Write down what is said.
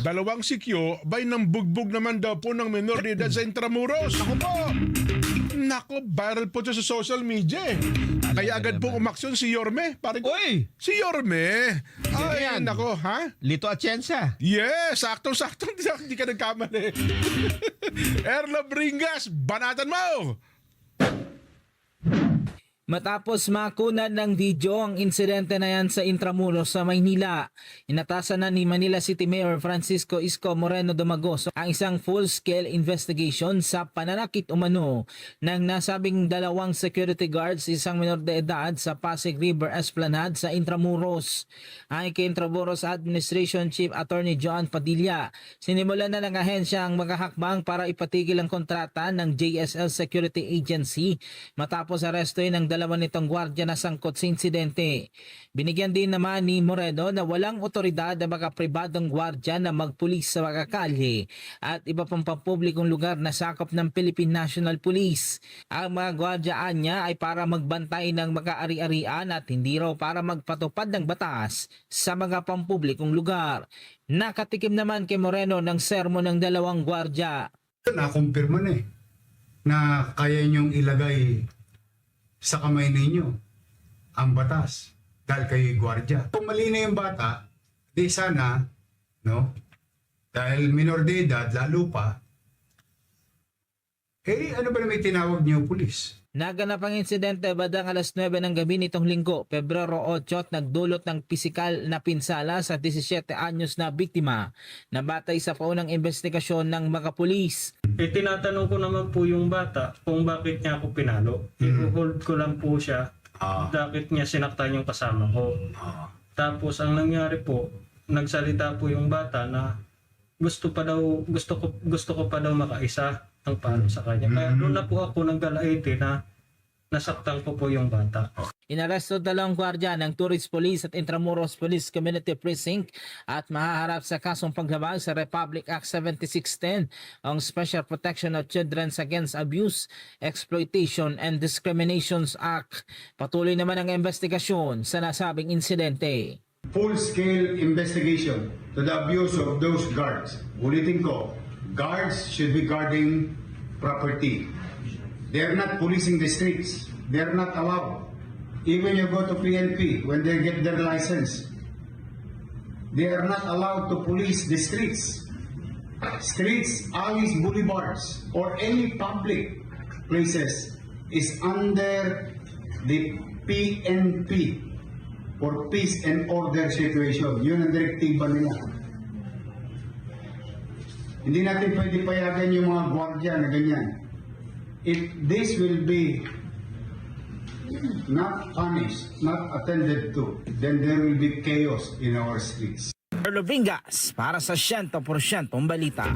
Dalawang sikyo, bay nang bugbog naman daw po ng menor de edad sa Intramuros. Ako po! Nako, viral po siya sa social media eh. Kaya agad po umaksyon si Yorme. Parang, Uy! si Yorme? Ay, yan? nako, ha? Lito Atienza. Yes, saktong-saktong hindi ka nagkamali. Erlo Bringas, banatan mo! Matapos makunan ng video ang insidente na yan sa Intramuros sa Maynila, inatasan na ni Manila City Mayor Francisco Isko Moreno Domagos ang isang full-scale investigation sa pananakit umano ng nasabing dalawang security guards isang minor de edad sa Pasig River Esplanade sa Intramuros. Ayon kay Intramuros Administration Chief Attorney John Padilla, sinimulan na ng ahensya ang maghahakbang para ipatigil ang kontrata ng JSL Security Agency matapos arestuin ng dalawa nitong gwardiya na sangkot sa insidente. Binigyan din naman ni Moreno na walang otoridad na mga pribadong gwardiya na magpulis sa mga kalye at iba pang pampublikong lugar na sakop ng Philippine National Police. Ang mga gwardyaan niya ay para magbantay ng mga ari-arian at hindi raw para magpatupad ng batas sa mga pampublikong lugar. Nakatikim naman kay Moreno ng sermon ng dalawang gwardiya. Nakumpirma na na kaya niyong ilagay sa kamay ninyo ang batas dahil kayo'y gwardya. Kung mali na yung bata, di sana, no? Dahil minor de edad, lalo pa, ano ba na may tinawag niyo pulis? Naganap ang insidente bandang alas 9 ng gabi nitong linggo, Pebrero 8 at nagdulot ng pisikal na pinsala sa 17 anyos na biktima na batay sa paunang investigasyon ng mga pulis. Tinatanong ko naman po yung bata kung bakit niya ako pinalo. I-hold ko lang po siya. Bakit niya sinaktan yung kasama ko. Tapos ang nangyari po, nagsalita po yung bata na gusto ko pa daw makaisa ang palo sa kanya. Kaya doon na po ako naggalaiti na nasaktan ko po yung bata. Inaresto dalawang gwardiya ng Tourist Police at Intramuros Police Community Precinct at mahaharap sa kasong paglabag sa Republic Act 7610 ang Special Protection of Children Against Abuse, Exploitation and Discriminations Act. Patuloy naman ang investigasyon sa nasabing insidente. Full-scale investigation to the abuse of those guards. Ulitin ko, guards should be guarding property. They are not policing the streets. They are not allowed. Even you go to PNP, when they get their license, they are not allowed to police the streets. Streets, alleys, boulevards, or any public places is under the PNP or peace and order situation. Yun ang direktiba nila. Hindi natin pwede payagan yung mga gwardiya na ganyan. If this will be not punished, not attended to, then there will be chaos in our streets. Erlo Bringas para sa 100% balita.